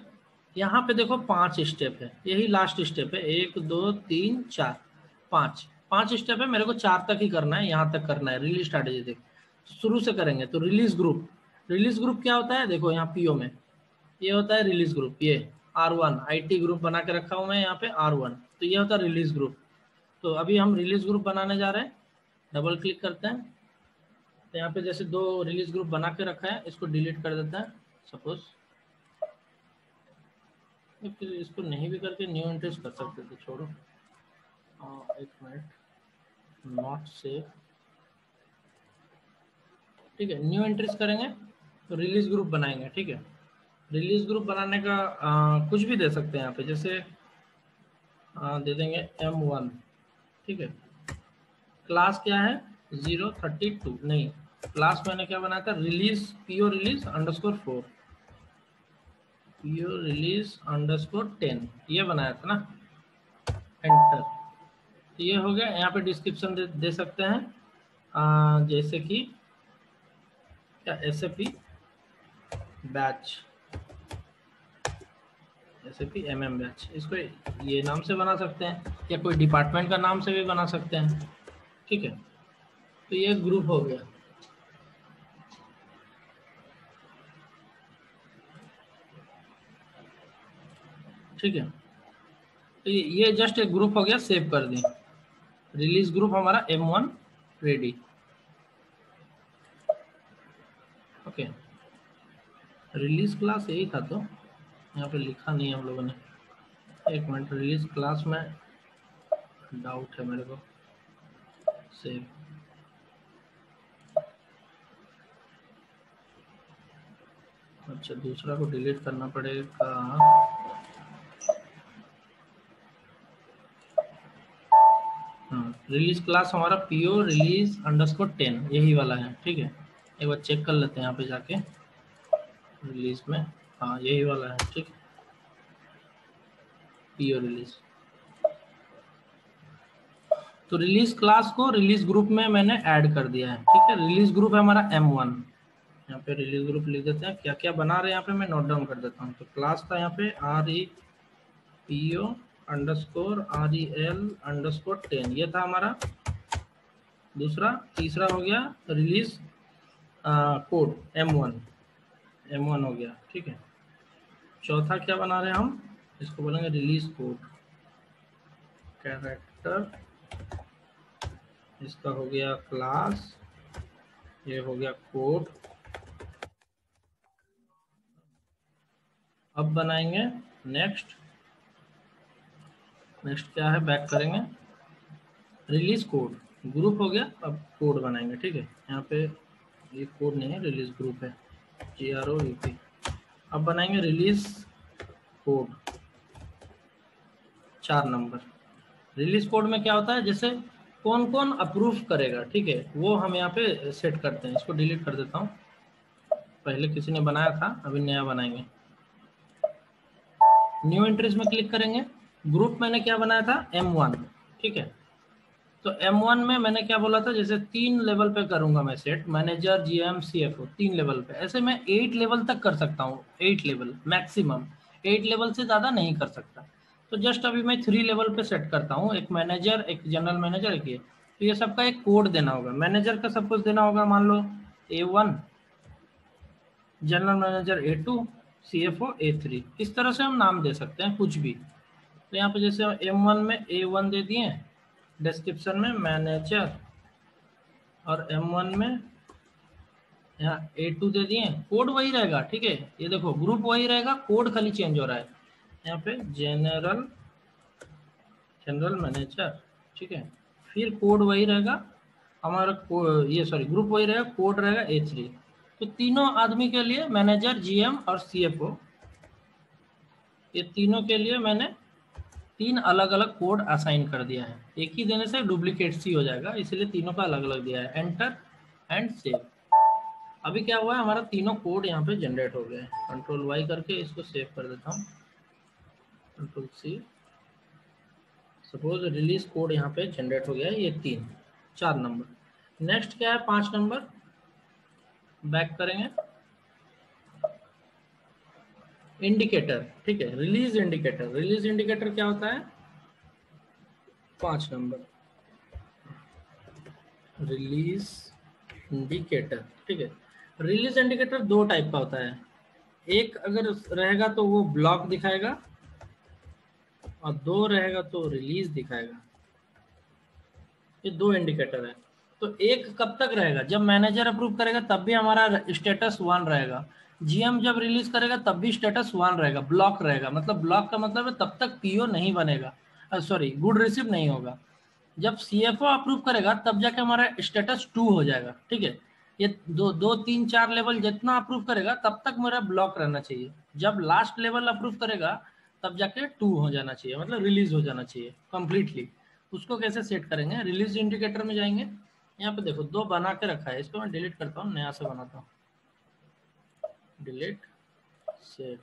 यहाँ पे देखो 5 स्टेप है, यही लास्ट स्टेप है, 1 2 3 4 5 स्टेप है, मेरे को 4 तक ही करना है, यहाँ तक करना है रिलीज स्ट्रेटजी। देखो शुरू से करेंगे, तो रिलीज ग्रुप क्या होता है, देखो यहाँ PO में ये होता है रिलीज ग्रुप, ये R1 IT ग्रुप बना के रखा हूँ मैं यहाँ पे R1, तो ये होता है रिलीज ग्रुप। तो अभी हम रिलीज ग्रुप बनाने जा रहे हैं, डबल क्लिक करते हैं, तो यहाँ पे जैसे 2 रिलीज ग्रुप बना के रखा है, इसको डिलीट कर देते हैं सपोज, इसको नहीं भी करके न्यू एंट्रीज कर सकते थे, छोड़ो। एक मिनट, नॉट सेव, ठीक है। न्यू एंट्रीज करेंगे तो रिलीज ग्रुप बनाएंगे, ठीक है। रिलीज ग्रुप बनाने का कुछ भी दे सकते हैं यहाँ पे, जैसे दे देंगे M1, ठीक है। क्लास क्या है 032, नहीं क्लास मैंने क्या बनाया था, release PO release underscore 4, PO release underscore 10, ये बनाया था ना, एंटर। तो ये हो गया। यहाँ पे डिस्क्रिप्शन दे सकते हैं जैसे कि क्या, SAP batch, SAP MM batch, इसको ये नाम से बना सकते हैं या कोई डिपार्टमेंट का नाम से भी बना सकते हैं, ठीक है। तो ये ग्रुप हो गया। ठीक है, तो ये जस्ट एक ग्रुप हो गया, सेव कर दें। रिलीज ग्रुप हमारा M1 ready. Okay, release class यही था, तो यहाँ पे लिखा नहीं है हम लोगों ने, एक मिनट। रिलीज क्लास में डाउट है मेरे को, सेव। अच्छा, दूसरा को डिलीट करना पड़ेगा। रिलीज क्लास हमारा पीओ रिलीज अंडरस्कोर 10 यही वाला है, ठीक है। एक बार चेक कर लेते हैं यहाँ पे जाके रिलीज में, हाँ यही वाला है, ठीक है, पीओ रिलीज। तो रिलीज क्लास को रिलीज ग्रुप में मैंने ऐड कर दिया है, ठीक है। रिलीज ग्रुप है हमारा M1, यहाँ पे रिलीज ग्रुप लिख देते हैं। क्या क्या बना रहे हैं यहाँ पे मैं नोट डाउन कर देता हूँ। तो क्लास था यहाँ पे REPO अंडरस्कोर REL अंडरस्कोर 10, ये था हमारा दूसरा। तीसरा हो गया रिलीज कोड M1 हो गया, ठीक है। चौथा क्या बना रहे हैं हम, इसको बोलेंगे रिलीज कोड कैरेक्टर, इसका हो गया क्लास, ये हो गया कोड। अब बनाएंगे नेक्स्ट क्या है, बैक करेंगे, रिलीज कोड ग्रुप हो गया। अब कोड बनाएंगे, ठीक है। यहाँ पे ये कोड नहीं है, रिलीज ग्रुप है, GROUP। अब बनाएंगे release code 4 number. Release code में क्या होता है, जैसे कौन कौन अप्रूव करेगा, ठीक है, वो हम यहाँ पे सेट करते हैं। इसको डिलीट कर देता हूँ, पहले किसी ने बनाया था, अभी नया बनाएंगे। न्यू एंट्रीज में क्लिक करेंगे। ग्रुप मैंने क्या बनाया था, M1, ठीक है। तो M1 में मैंने क्या बोला था, जैसे 3 लेवल पे करूंगा मैं set, manager GM CFO 3 level पे। ऐसे मैं 8 लेवल तक कर सकता हूँ, 8 लेवल मैक्सिमम, 8 लेवल से ज़्यादा नहीं कर सकता। तो जस्ट अभी मैं 3 लेवल पे सेट करता हूँ, एक मैनेजर, एक जनरल मैनेजर, एक ये। तो ये सबका एक कोड देना होगा। मैनेजर का सब कुछ देना होगा, मान लो A1, general manager A2, CFO A3। इस तरह से हम नाम दे सकते हैं कुछ भी। तो यहाँ पे जैसे M1 में A1 दे दिए, डिस्क्रिप्शन में मैनेजर, और M1 में यहाँ A2 दे दिए। कोड वही रहेगा, ठीक है, ये देखो ग्रुप वही रहेगा, कोड खाली चेंज हो रहा है। यहाँ पे जनरल मैनेजर, ठीक है, फिर कोड वही रहेगा हमारा, ये सॉरी ग्रुप वही रहेगा, कोड रहेगा A3। तो तीनों आदमी के लिए, मैनेजर, GM और CFO, ये तीनों के लिए मैंने 3 अलग अलग कोड असाइन कर दिया है। एक ही देने से डुप्लीकेट सी हो जाएगा, इसलिए तीनों का अलग अलग दिया है। Enter and save. अभी क्या हुआ है, हमारा तीनों कोड यहाँ पे जनरेट हो गए हैं। कंट्रोल Y करके इसको सेव कर देता हूँ, control C। Suppose release code यहाँ पे जनरेट हो गया है, ये 4 नंबर। नेक्स्ट क्या है, 5 नंबर, बैक करेंगे, इंडिकेटर, ठीक है, रिलीज इंडिकेटर। रिलीज इंडिकेटर क्या होता है, 5 नंबर, रिलीज इंडिकेटर, ठीक है। रिलीज इंडिकेटर 2 टाइप का होता है, एक अगर रहेगा तो वो ब्लॉक दिखाएगा, और 2 रहेगा तो रिलीज दिखाएगा। ये 2 इंडिकेटर है। तो एक कब तक रहेगा, जब मैनेजर अप्रूव करेगा तब भी हमारा स्टेटस 1 रहेगा, GM जब रिलीज करेगा तब भी स्टेटस 1 रहेगा, ब्लॉक रहेगा। मतलब ब्लॉक का मतलब है तब तक PO नहीं बनेगा, सॉरी गुड रिसीव नहीं होगा। जब CFO अप्रूव करेगा तब जाके हमारा स्टेटस 2 हो जाएगा, ठीक है। ये 2 3 4 लेवल जितना अप्रूव करेगा तब तक मेरा ब्लॉक रहना चाहिए। जब लास्ट लेवल अप्रूव करेगा तब जाके 2 हो जाना चाहिए, मतलब रिलीज हो जाना चाहिए कंप्लीटली। उसको कैसे सेट करेंगे, रिलीज इंडिकेटर में जाएंगे, यहाँ पे देखो 2 बना के रखा है, इसको मैं डिलीट करता हूँ, नया से बनाता हूँ, डिलीट सेव।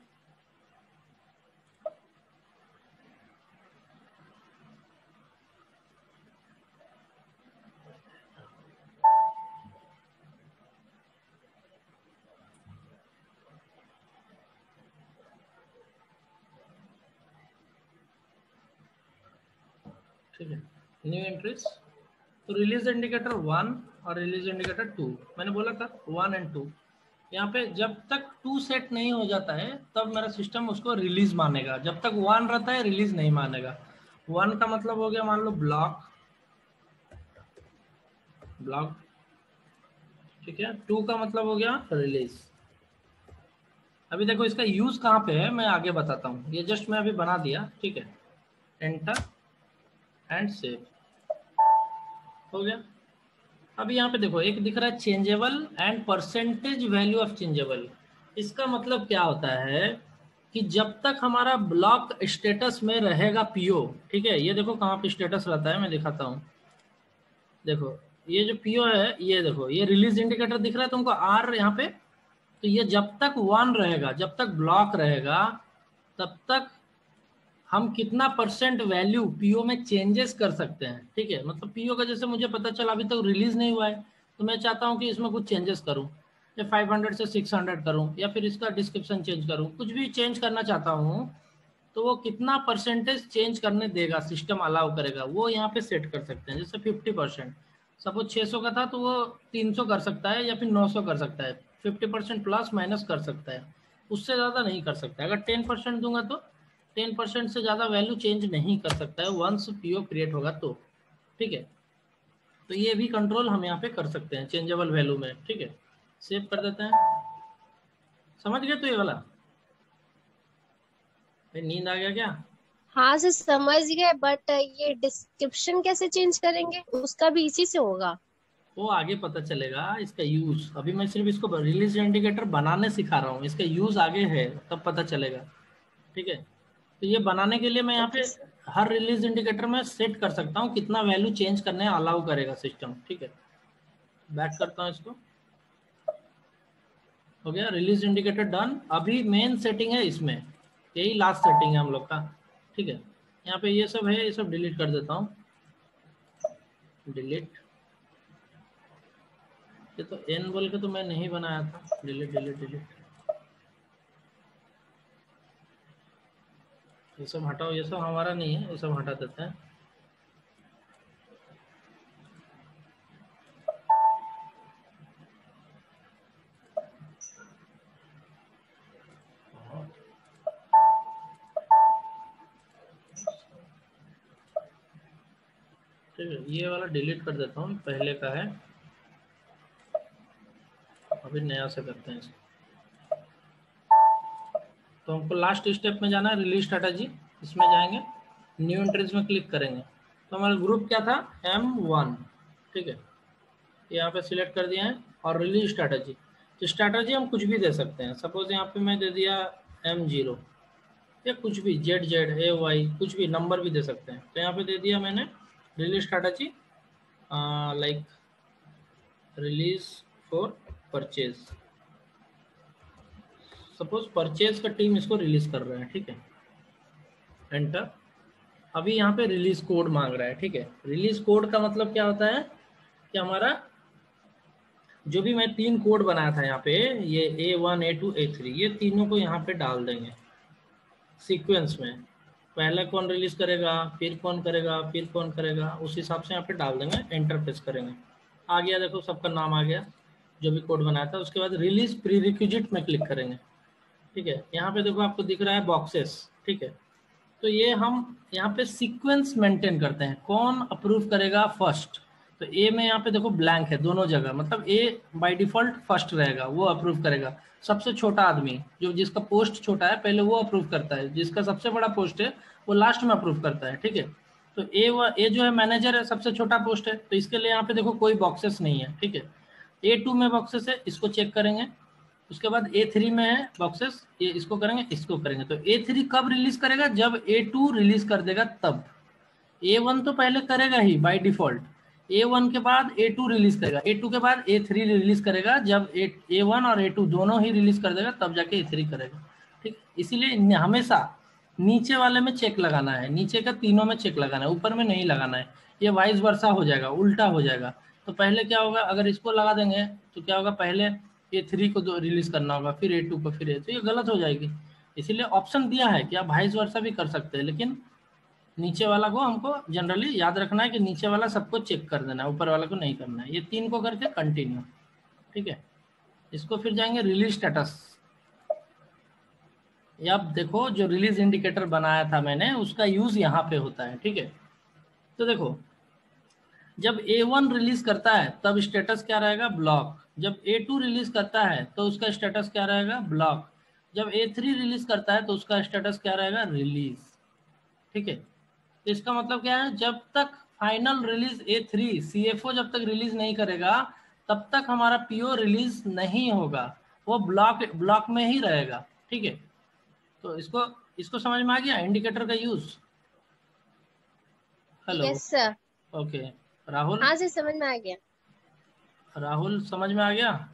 ठीक है, न्यू एंट्रीज। तो रिलीज इंडिकेटर 1 और रिलीज इंडिकेटर 2, मैंने बोला था 1 एंड 2। यहाँ पे जब तक 2 सेट नहीं हो जाता है तब मेरा सिस्टम उसको रिलीज मानेगा, जब तक 1 रहता है रिलीज नहीं मानेगा। 1 का मतलब हो गया मान लो ब्लॉक, ब्लॉक, ठीक है। 2 का मतलब हो गया रिलीज। अभी देखो इसका यूज कहाँ पे है मैं आगे बताता हूँ, ये जस्ट मैं अभी बना दिया, ठीक है। एंटर एंड सेव हो गया। अब यहाँ पे देखो एक दिख रहा है changeable and percentage value of changeable. इसका मतलब क्या होता है कि जब तक हमारा ब्लॉक स्टेटस में रहेगा पीओ, ठीक है, ये देखो कहाँ पे स्टेटस रहता है, मैं दिखाता हूँ। देखो ये जो पीओ है, ये देखो ये रिलीज इंडिकेटर दिख रहा है तुमको आर यहाँ पे, तो ये जब तक 1 रहेगा, जब तक ब्लॉक रहेगा, तब तक हम कितना परसेंट वैल्यू पीओ में चेंजेस कर सकते हैं, ठीक है। मतलब पीओ का जैसे मुझे पता चला अभी तक रिलीज नहीं हुआ है, तो मैं चाहता हूँ कि इसमें कुछ चेंजेस करूँ, या 500 से 600 करूँ, या फिर इसका डिस्क्रिप्शन चेंज करूँ, कुछ भी चेंज करना चाहता हूँ, तो वो कितना परसेंटेज चेंज करने देगा, सिस्टम अलाउ करेगा, वो यहाँ पे सेट कर सकते हैं। जैसे 50%, सपोज 600 का था तो वो 300 कर सकता है या फिर 900 कर सकता है, 50% प्लस माइनस कर सकता है, उससे ज़्यादा नहीं कर सकता है। अगर 10% दूंगा तो 10% से ज़्यादा वैल्यू चेंज नहीं कर सकता है वंस पीओ क्रिएट होगा तो, ठीक है। तो ये भी कंट्रोल हम यहाँ पे कर सकते हैं चेंजेबल वैल्यू में, ठीक है। सेव कर देते हैं, समझ गए तो ये वाला? भाई नींद आ गया क्या? हाँ सर समझ गए, बट ये डिस्क्रिप्शन कैसे चेंज करेंगे, उसका भी इसी से होगा? वो आगे पता चलेगा इसका यूज, अभी मैं सिर्फ इसको रिलीज इंडिकेटर बनाने सिखा रहा हूँ, इसका यूज आगे है तब पता चलेगा, ठीक है। तो ये बनाने के लिए मैं यहाँ ओके पे सर। हर रिलीज इंडिकेटर में सेट कर सकता हूँ कितना वैल्यू चेंज करने अलाउ करेगा सिस्टम, ठीक है। बैक करता हूँ इसको, हो गया रिलीज इंडिकेटर डन। अभी मेन सेटिंग है इसमें, यही लास्ट सेटिंग है हम लोग का, ठीक है। यहाँ पे ये सब है, ये सब डिलीट कर देता हूँ, डिलीट। ये तो एन बोल के तो मैं नहीं बनाया था, डिलीट डिलीट डिलीट। ये सब हटाओ, ये सब हमारा नहीं है, ये सब हटा देते हैं। ठीक है, ये वाला डिलीट कर देता हूँ, पहले का है, अभी नया से करते हैं इसको। तो हमको लास्ट स्टेप में जाना है, रिलीज स्ट्रैटेजी, इसमें जाएंगे, न्यू एंट्रीज में क्लिक करेंगे। तो हमारा ग्रुप क्या था, M1, ठीक है, यहाँ पे सिलेक्ट कर दिया है। और रिलीज स्ट्रैटेजी, तो स्ट्रैटेजी हम कुछ भी दे सकते हैं, सपोज यहाँ पे मैं दे दिया M0 या कुछ भी ZZ AY, कुछ भी नंबर भी दे सकते हैं। तो यहाँ पे दे दिया मैंने release strategy like release for purchase, suppose purchase का टीम इसको रिलीज कर रहा है, ठीक है। एंटर। अभी यहाँ पे रिलीज कोड मांग रहा है, ठीक है। रिलीज कोड का मतलब क्या होता है कि हमारा जो भी मैं 3 कोड बनाया था यहाँ पे, ये A1 A2 A3, ये तीनों को यहाँ पे डाल देंगे सीक्वेंस में। पहले कौन रिलीज करेगा, फिर कौन करेगा, फिर कौन करेगा, उस हिसाब से यहाँ पे डाल देंगे, एंटर प्रेस करेंगे। आ गया, देखो सबका नाम आ गया जो भी कोड बनाया था। उसके बाद रिलीज प्रीरिक्विजिट में क्लिक करेंगे, ठीक है। यहाँ पे देखो आपको दिख रहा है बॉक्सेस, ठीक है। तो ये हम यहाँ पे सीक्वेंस मेंटेन करते हैं, कौन अप्रूव करेगा फर्स्ट। तो ए में यहाँ पे देखो ब्लैंक है दोनों जगह, मतलब ए बाय डिफॉल्ट फर्स्ट रहेगा, वो अप्रूव करेगा। सबसे छोटा आदमी जो जिसका पोस्ट छोटा है पहले वो अप्रूव करता है, जिसका सबसे बड़ा पोस्ट है वो लास्ट में अप्रूव करता है, ठीक है। तो ए जो है मैनेजर है, सबसे छोटा पोस्ट है, तो इसके लिए यहाँ पे देखो कोई बॉक्सेस नहीं है, ठीक है। A2 में बॉक्सेस है, इसको चेक करेंगे। उसके बाद A3 में है बॉक्सेस, ये इसको करेंगे, इसको करेंगे। तो A3 कब रिलीज करेगा, जब A2 रिलीज कर देगा तब। A1 तो पहले करेगा ही बाय डिफॉल्ट, A1 के बाद A2 रिलीज करेगा, A2 के बाद A3 रिलीज करेगा। जब A1 और A2 दोनों ही रिलीज कर देगा तब जाके A3 करेगा, ठीक। इसीलिए हमेशा नीचे वाले में चेक लगाना है, नीचे का तीनों में चेक लगाना है, ऊपर में नहीं लगाना है। ये वाइस वर्सा हो जाएगा, उल्टा हो जाएगा। तो पहले क्या होगा, अगर इसको लगा देंगे तो क्या होगा, पहले A3 को रिलीज करना होगा, फिर A2 को, फिर A, तो ये गलत हो जाएगी। इसीलिए ऑप्शन दिया है कि आप वाइस वर्सा भी कर सकते हैं, लेकिन नीचे वाला को हमको जनरली याद रखना है कि नीचे वाला सबको चेक कर देना है, ऊपर वाला को नहीं करना है। ये 3 को करके कंटिन्यू, ठीक है। इसको फिर जाएंगे रिलीज स्टेटस। ये आप देखो, जो रिलीज इंडिकेटर बनाया था मैंने, उसका यूज यहाँ पे होता है, ठीक है। तो देखो, जब A1 रिलीज करता है तब स्टेटस क्या रहेगा, ब्लॉक। जब A2 रिलीज करता है तो उसका स्टेटस क्या रहेगा, ब्लॉक। जब A3 रिलीज करता है तो उसका स्टेटस क्या रहेगा, रिलीज, ठीक है। तो इसका मतलब क्या है, जब तक फाइनल रिलीज A3 CFO जब तक रिलीज नहीं करेगा तब तक हमारा PO रिलीज नहीं होगा, वो ब्लॉक में ही रहेगा, ठीक है। तो इसको इसको समझ में आ गया इंडिकेटर का use. Hello, yes sir. Okay. Rahul, हाँ जी, समझ में आ गया। राहुल समझ में आ गया?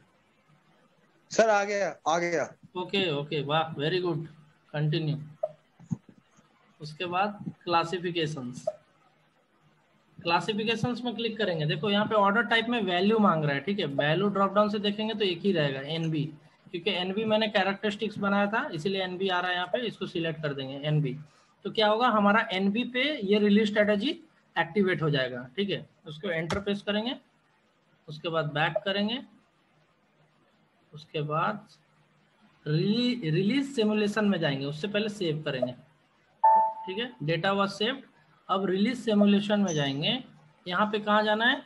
सर आ गया, आ गया। ओके ओके, वाह, वेरी गुड, कंटिन्यू। उसके बाद क्लासिफिकेशंस। क्लासिफिकेशंस में क्लिक करेंगे। देखो यहाँ पे ऑर्डर टाइप में वैल्यू मांग रहा है, ठीक है। वैल्यू ड्रॉप डाउन से देखेंगे तो एक ही रहेगा, NB, क्योंकि NB मैंने कैरेक्टरिस्टिक्स बनाया था इसीलिए NB आ रहा है यहाँ पे। इसको सिलेक्ट कर देंगे NB। तो क्या होगा, हमारा NB पे ये रिलीज स्ट्रेटेजी एक्टिवेट हो जाएगा, ठीक है। उसको एंटर प्रेस करेंगे, उसके बाद बैक करेंगे, उसके बाद रिलीज सिमुलेशन में जाएंगे। उससे पहले सेव करेंगे, ठीक है। Data was saved. अब रिलीज सिमुलेशन में जाएंगे। यहाँ पे कहाँ जाना है,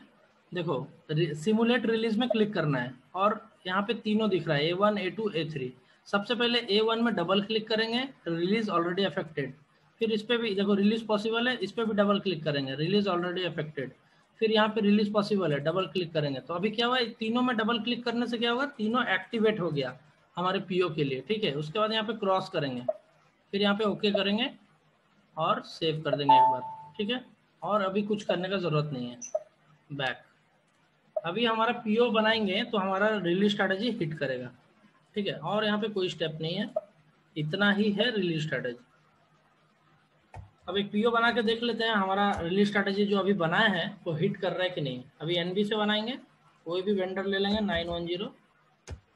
देखो सिमुलेट रिलीज में क्लिक करना है, और यहाँ पे तीनों दिख रहा है, A1 A2 A3। सबसे पहले A1 में डबल क्लिक करेंगे, रिलीज ऑलरेडी अफेक्टेड। फिर इस पे भी देखो रिलीज पॉसिबल है, इस पे भी डबल क्लिक करेंगे, रिलीज ऑलरेडी अफेक्टेड। फिर यहाँ पे रिलीज पॉसिबल है, डबल क्लिक करेंगे। तो अभी क्या हुआ, तीनों में डबल क्लिक करने से क्या होगा, तीनों एक्टिवेट हो गया हमारे PO के लिए, ठीक है। उसके बाद यहाँ पे क्रॉस करेंगे, फिर यहाँ पे ओके करेंगे और सेव कर देंगे एक बार, ठीक है। और अभी कुछ करने का जरूरत नहीं है, बैक। अभी हमारा PO बनाएंगे तो हमारा रिलीज स्ट्रैटेजी हिट करेगा, ठीक है। और यहाँ पे कोई स्टेप नहीं है, इतना ही है रिलीज स्ट्रैटेजी। अब एक PO बना के देख लेते हैं हमारा रिलीज स्ट्रैटेजी जो अभी बनाया है वो हिट कर रहा है कि नहीं। अभी NB से बनाएंगे, कोई भी वेंडर ले लेंगे, 910,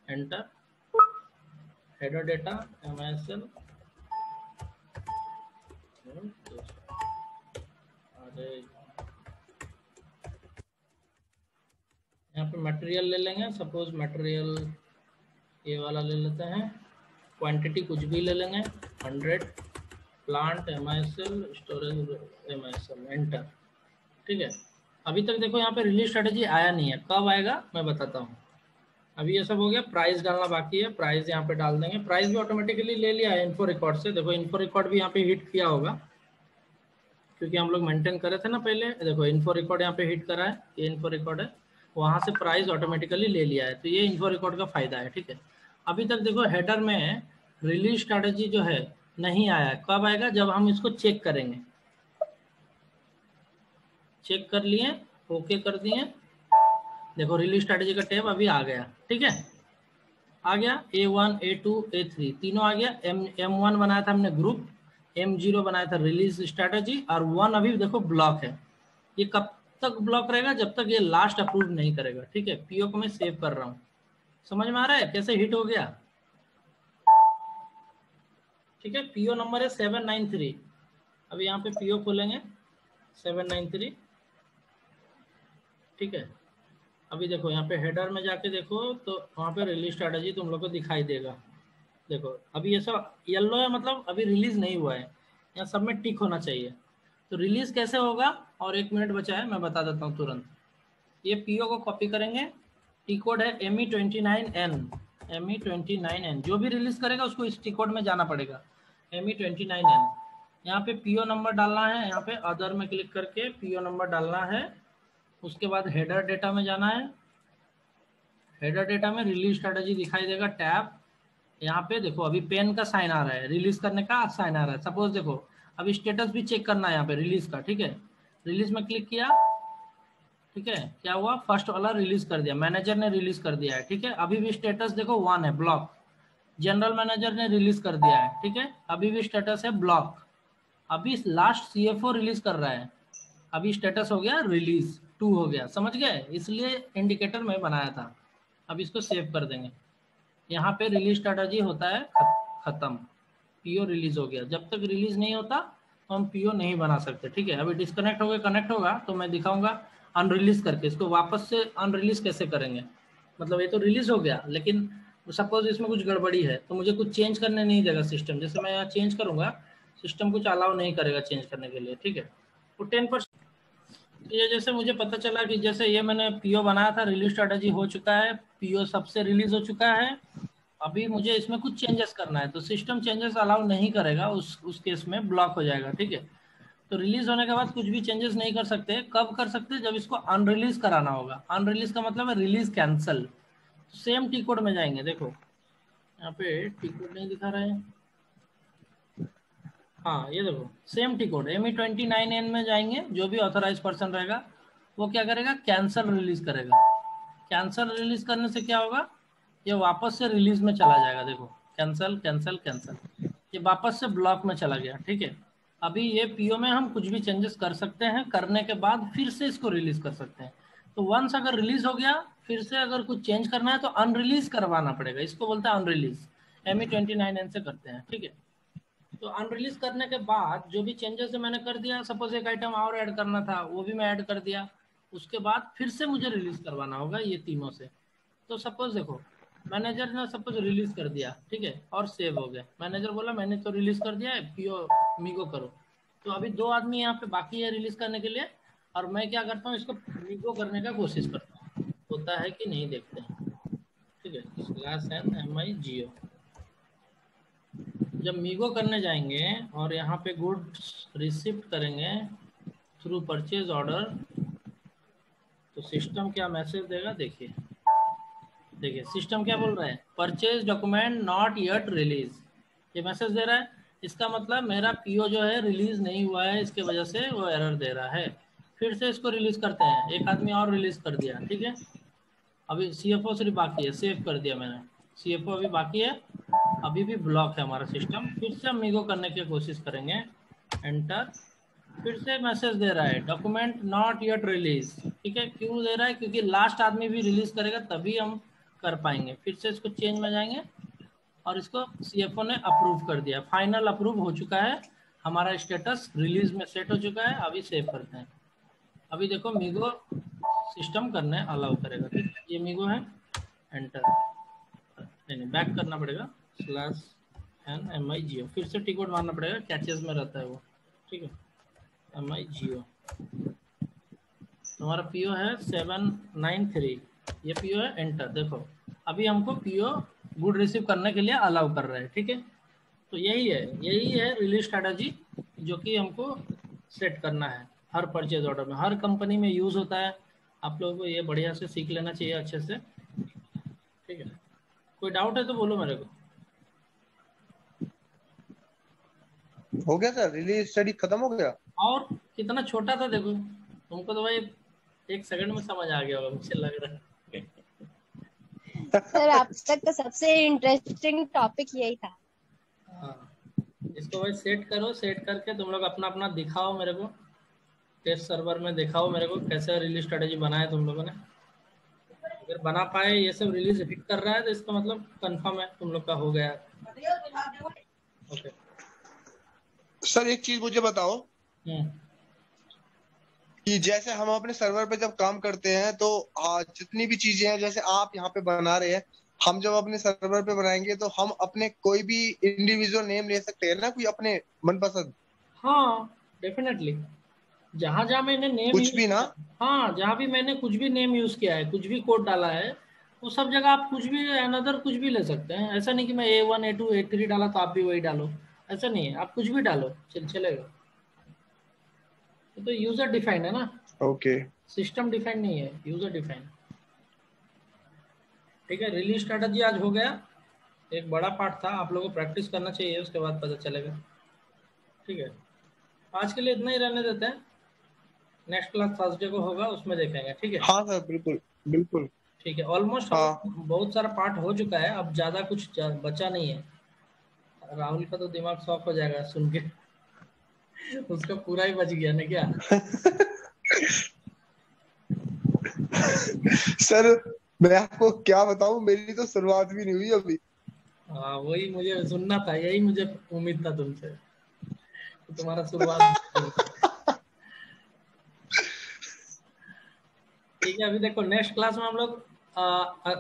एंटर, हेडर डेटा MISL, यहाँ पे मटेरियल ले लेंगे, सपोज मटेरियल ये वाला ले लेते हैं, क्वांटिटी कुछ भी ले लेंगे, 100, plant MISL, storage MISL, enter, ठीक है। अभी तक देखो यहाँ पे रिलीज स्ट्रेटेजी आया नहीं है, कब आएगा मैं बताता हूँ। अभी ये सब हो गया, प्राइस डालना बाकी है, प्राइस यहाँ पे डाल देंगे। प्राइस भी ऑटोमेटिकली ले लिया है इन्फो रिकॉर्ड से। देखो इन्फो रिकॉर्ड भी यहाँ पे हिट किया होगा, क्योंकि हम लोग मेंटेन करे थे ना पहले। देखो इन्फो रिकॉर्ड यहाँ पे हिट करा है, ये इन्फो रिकॉर्ड है, वहाँ से प्राइस ऑटोमेटिकली ले लिया है। तो ये इन्फो रिकॉर्ड का फायदा है, ठीक है। अभी तक देखो हेडर में रिलीज स्ट्रैटेजी जो है नहीं आया है, कब आएगा, जब हम इसको चेक करेंगे। चेक कर लिए, ओके कर दिए, देखो रिलीज स्ट्रैटेजी का टैब अभी आ गया, ठीक है। आ गया A1 A2 A3 तीनों आ गया। M1 बनाया था हमने ग्रुप, M0 बनाया था रिलीज स्ट्रैटेजी, और 1 अभी देखो ब्लॉक है। ये कब तक ब्लॉक रहेगा, जब तक ये लास्ट अप्रूव नहीं करेगा, ठीक है। PO को मैं सेव कर रहा हूँ। समझ में आ रहा है कैसे हिट हो गया, ठीक है। PO नंबर है 793। अभी यहाँ पे PO खोलेंगे 793, ठीक है। अभी देखो यहाँ पे हेडर में जाके देखो तो वहाँ पे रिलीज स्ट्रैटेजी तुम लोग को दिखाई देगा। देखो अभी ये सब येलो है, मतलब अभी रिलीज नहीं हुआ है, यहाँ सब में टिक होना चाहिए। तो रिलीज कैसे होगा, और 1 मिनट बचा है, मैं बता देता हूँ तुरंत। ये PO को कॉपी करेंगे, टी कोड है ME29N, ME29N। जो भी रिलीज करेगा उसको इस टी कोड में जाना पड़ेगा, ME29N। यहाँ पे PO नंबर डालना है, यहाँ पे अदर में क्लिक करके PO नंबर डालना है। उसके बाद हेडर डेटा में जाना है, हेडर डेटा में रिलीज स्ट्रैटेजी दिखाई देगा टैब। यहाँ पे देखो अभी पेन का साइन आ रहा है, रिलीज करने का साइन आ रहा है। सपोज देखो अभी स्टेटस भी चेक करना है यहाँ पे रिलीज का, ठीक है। रिलीज में क्लिक किया, ठीक है, क्या हुआ, फर्स्ट वाला रिलीज कर दिया, मैनेजर ने रिलीज कर दिया है। ठीक है, अभी भी स्टेटस देखो 1 है, ब्लॉक। जनरल मैनेजर ने रिलीज कर दिया है। ठीक है, अभी भी स्टेटस है ब्लॉक। अभी लास्ट सीएफओ रिलीज कर रहा है, अभी स्टेटस हो गया रिलीज 2 हो गया। समझ गए, इसलिए इंडिकेटर में बनाया था। अब इसको सेव कर देंगे। यहाँ पे रिलीज स्ट्रेटजी होता है खत्म, पीओ रिलीज हो गया। जब तक रिलीज नहीं होता तो हम पीओ नहीं बना सकते। ठीक है, अभी डिस्कनेक्ट हो गया, कनेक्ट होगा तो मैं दिखाऊंगा अनरिलीज करके। इसको वापस से अनरिलीज कैसे करेंगे, मतलब ये तो रिलीज हो गया, लेकिन सपोज इसमें कुछ गड़बड़ी है तो मुझे कुछ चेंज करने नहीं देगा सिस्टम। जैसे मैं यहाँ चेंज करूंगा, सिस्टम कुछ अलाउ नहीं करेगा चेंज करने के लिए। ठीक है, तो 10%। ये जैसे मुझे पता चला कि जैसे ये मैंने पीओ बनाया था, रिलीज स्ट्रेटजी हो चुका है, पीओ सबसे रिलीज हो चुका है। अभी मुझे इसमें कुछ चेंजेस करना है तो सिस्टम चेंजेस अलाउ नहीं करेगा, उस केस में ब्लॉक हो जाएगा। ठीक है, तो रिलीज होने के बाद कुछ भी चेंजेस नहीं कर सकते। कब कर सकते, जब इसको अनरिलीज कराना होगा। अनरिलीज का मतलब है release cancel. Same T code में जाएंगे, देखो यहाँ पे टी कोड नहीं दिखा रहे हैं, हाँ ये देखो सेम टी कोड ME29N में जाएंगे। जो भी ऑथराइज पर्सन रहेगा वो क्या करेगा, कैंसल रिलीज करेगा। कैंसल रिलीज करने से क्या होगा, ये वापस से रिलीज में चला जाएगा। देखो कैंसल कैंसल कैंसल, ये वापस से ब्लॉक में चला गया। ठीक है, अभी ये पीओ में हम कुछ भी चेंजेस कर सकते हैं, करने के बाद फिर से इसको रिलीज कर सकते हैं। तो वंस अगर रिलीज हो गया, फिर से अगर कुछ चेंज करना है तो अनरिलीज करवाना पड़ेगा। इसको बोलते हैं अनरिलीज, ME29N से करते हैं। ठीक है, तो अनरिलीज करने के बाद जो भी चेंजेस मैंने कर दिया, सपोज एक आइटम और ऐड करना था वो भी मैं ऐड कर दिया, उसके बाद फिर से मुझे रिलीज करवाना होगा ये तीनों से। तो सपोज देखो मैनेजर ने सपोज रिलीज कर दिया, ठीक है, और सेव हो गया। मैनेजर बोला मैंने तो रिलीज कर दिया है, पीओ मीगो करो। तो अभी 2 आदमी यहाँ पे बाकी है रिलीज करने के लिए, और मैं क्या करता हूँ, इसको मीगो करने का कोशिश करता हूँ, होता है कि नहीं देखते हैं। ठीक है, /MIGO जब मीगो करने जाएंगे और यहाँ पे गुड्स रिसिप्ट करेंगे थ्रू परचेज ऑर्डर, तो सिस्टम क्या मैसेज देगा, देखिए देखिए सिस्टम क्या बोल रहा है, purchase document not yet release, ये मैसेज दे रहा है। इसका मतलब मेरा पीओ जो है रिलीज नहीं हुआ है, इसके वजह से वो एरर दे रहा है। फिर से इसको रिलीज करते हैं, एक आदमी और रिलीज कर दिया। ठीक है, अभी सीएफओ सिर्फ बाकी है, सेव कर दिया मैंने, सीएफओ अभी बाकी है, अभी भी ब्लॉक है हमारा सिस्टम। फिर से हम मीगो करने की कोशिश करेंगे, एंटर, फिर से मैसेज दे रहा है डॉक्यूमेंट नॉट येट रिलीज। ठीक है, क्यों दे रहा है, क्योंकि लास्ट आदमी भी रिलीज करेगा तभी हम कर पाएंगे। फिर से इसको चेंज में जाएंगे और इसको सीएफओ ने अप्रूव कर दिया, फाइनल अप्रूव हो चुका है, हमारा स्टेटस रिलीज में सेट हो चुका है। अभी सेव करते हैं, अभी देखो मीगो सिस्टम करने अलाउ करेगा। ठीक है, ये मीगो है, एंटर, नहीं बैक करना पड़ेगा, /MIGO, फिर से टिकट मारना पड़ेगा, कैचेस में रहता है वो। ठीक है, MIGO, तुम्हारा पीओ है 793, ये पीओ है, एंटर। देखो अभी हमको पीओ गुड रिसीव करने के लिए अलाउ कर रहा है। ठीक है, तो यही है रिलीज स्ट्रेटजी जो कि हमको सेट करना है हर परचेज ऑर्डर में, हर कंपनी में यूज होता है। आप लोगों को ये बढ़िया से सीख लेना चाहिए अच्छे से। ठीक है, कोई डाउट है तो बोलो मेरे को। हो गया सर, रिलीज स्टडी खत्म हो गया। और कितना छोटा था देखो, तुमको तो भाई 1 सेकंड में समझ आ गया होगा, मुझे लग रहा है। सर अब तक का सबसे इंटरेस्टिंग टॉपिक यही था। हाँ, इसको भाई सेट करो, सेट करके तुम लोग अपना अपना दिखाओ मेरे को, टेस्ट सर्वर में दिखाओ मेरे को कैसे रिलीज स्ट्रेटजी बनाया तुम लोगों ने। अगर बना पाए, ये सब रिलीज हिट कर रहा है तो इसका मतलब कंफर्म है तुम लोग का हो गया। ओके सर एक चीज मुझे बताओ कि जैसे हम अपने सर्वर पे जब काम करते हैं तो जितनी भी चीजें हैं, जैसे आप यहाँ पे बना रहे हैं, हम जब अपने सर्वर पे बनाएंगे तो हम अपने कोई भी इंडिविजुअल नेम ले सकते हैं ना, कोई अपने मनपसंद। हाँ डेफिनेटली, जहाँ जहाँ मैंने नेम कुछ यूज भी ना। किया, हाँ जहाँ भी मैंने कुछ भी नेम यूज किया है, कुछ भी कोड डाला है, वो सब जगह आप कुछ भी अनदर कुछ भी ले सकते हैं। ऐसा नहीं कि मैं A1 A2 A3 डाला तो आप भी वही डालो, ऐसा नहीं है, आप कुछ भी डालो चलेगा। तो यूजर डिफाइन है ना, ओके सिस्टम डिफाइन नहीं है, यूजर डिफाइन। ठीक है, रिलीज स्ट्रेटजी आज हो गया, एक बड़ा पार्ट था, आप लोगों को प्रैक्टिस करना चाहिए, उसके बाद पता चलेगा। ठीक है, आज के लिए इतना ही रहने देते हैं। नेक्स्ट क्लास थर्सडे को होगा, उसमें देखेंगे, ठीक है। हाँ सर, बिल्कुल बिल्कुल। ठीक है, ऑलमोस्ट हाँ बहुत सारा पार्ट हो चुका है, अब ज्यादा कुछ बचा नहीं है। राहुल का तो दिमाग सॉफ्ट हो जाएगा सुन के। उसका पूरा ही बच गया ना क्या? सर मैं आपको क्या बताऊं, मेरी तो शुरुआत भी नहीं हुई अभी। हाँ वही मुझे सुनना था, यही मुझे उम्मीद था तुमसे कि तुम्हारा शुरुआत नहीं है। ठीक है, अभी देखो नेक्स्ट क्लास में हम लोग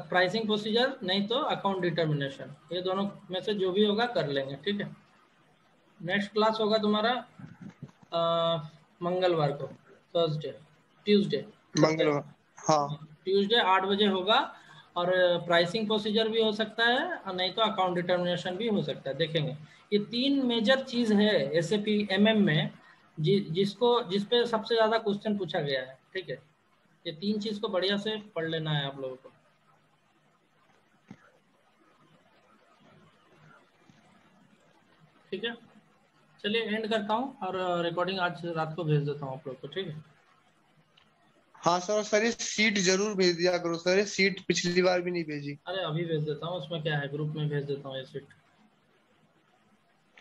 प्राइसिंग प्रोसीजर नहीं तो अकाउंट डिटर्मिनेशन, ये दोनों में से जो भी होगा कर लेंगे, ठीक है। नेक्स्ट क्लास होगा तुम्हारा मंगलवार को, थर्सडे, ट्यूसडे, थर्सडे, मंगलवार। हाँ ट्यूसडे 8 बजे होगा। और प्राइसिंग प्रोसीजर भी हो सकता है और नहीं तो अकाउंट डिटर्मिनेशन भी हो सकता है, देखेंगे। ये 3 मेजर चीज है एसएपी एमएम में, जिस पे सबसे ज्यादा क्वेश्चन पूछा गया है, ठीक है। ये 3 चीज को बढ़िया से पढ़ लेना है आप लोगों को, ठीक है। चलिए एंड करता हूँ और रिकॉर्डिंग आज रात को भेज देता हूँ आप लोग को, ठीक है। हाँ सर, सर ये सीट जरूर भेज दिया करो सर, ये सीट पिछली बार भी नहीं भेजी। अरे अभी भेज देता हूँ, उसमें क्या है, ग्रुप में भेज देता हूँ ये सीट।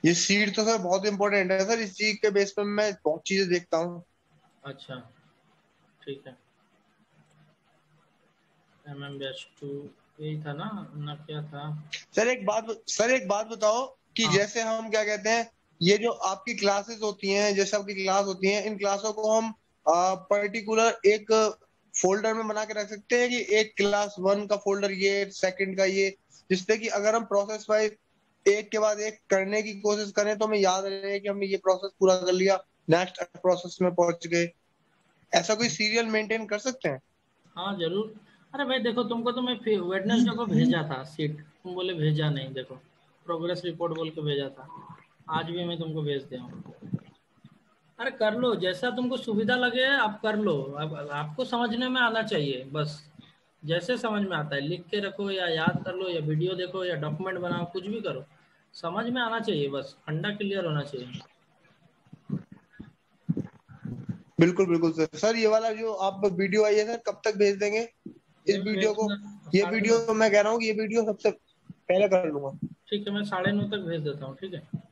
ये सीट तो सर बहुत इंपॉर्टेंट है सर, इस चीज के बेस पे मैं बहुत चीजें देखता हूँ। अच्छा ठीक है, एमएम बैच 2 यही था ना क्या था? सर एक बात बताओ कि हाँ जैसे हम क्या कहते हैं, ये जो आपकी क्लासेस होती हैं, जैसे आपकी क्लास होती हैं, इन क्लासों को हम पर्टिकुलर एक फोल्डर में बना के रख सकते हैं कि एक क्लास 1 का फोल्डर ये, सेकंड का ये, जिससे कि अगर हम प्रोसेस वाइज एक के बाद एक करने की कोशिश करें तो हमें याद रहे कि हमने ये प्रोसेस पूरा कर लिया, नेक्स्ट प्रोसेस में पहुंच गए। ऐसा कोई सीरियल मेंटेन कर सकते हैं? हाँ जरूर। अरे भाई देखो, तुमको तो मैं वेडनेसडे को भेजा था सीट, तुम बोले भेजा नहीं, देखो प्रोग्रेस रिपोर्ट बोल के भेजा था, आज भी मैं तुमको भेज दिया हूँ। अरे कर लो, जैसा तुमको सुविधा लगे आप कर लो, अब आपको समझने में आना चाहिए बस। जैसे समझ में आता है लिख के रखो या याद कर लो या वीडियो देखो या डॉक्यूमेंट बनाओ, कुछ भी करो, समझ में आना चाहिए बस, फंडा क्लियर होना चाहिए। बिल्कुल बिल्कुल सर। सर ये वाला जो आप वीडियो आई है सर, कब तक भेज देंगे ये इस मैं वीडियो भेज को? दूंगा ये 9:30। वीडियो मैं कह रहा हूँ कि ये वीडियो सबसे पहले कर लूंगा। ठीक है, मैं 9:30 तक भेज देता हूँ, ठीक है।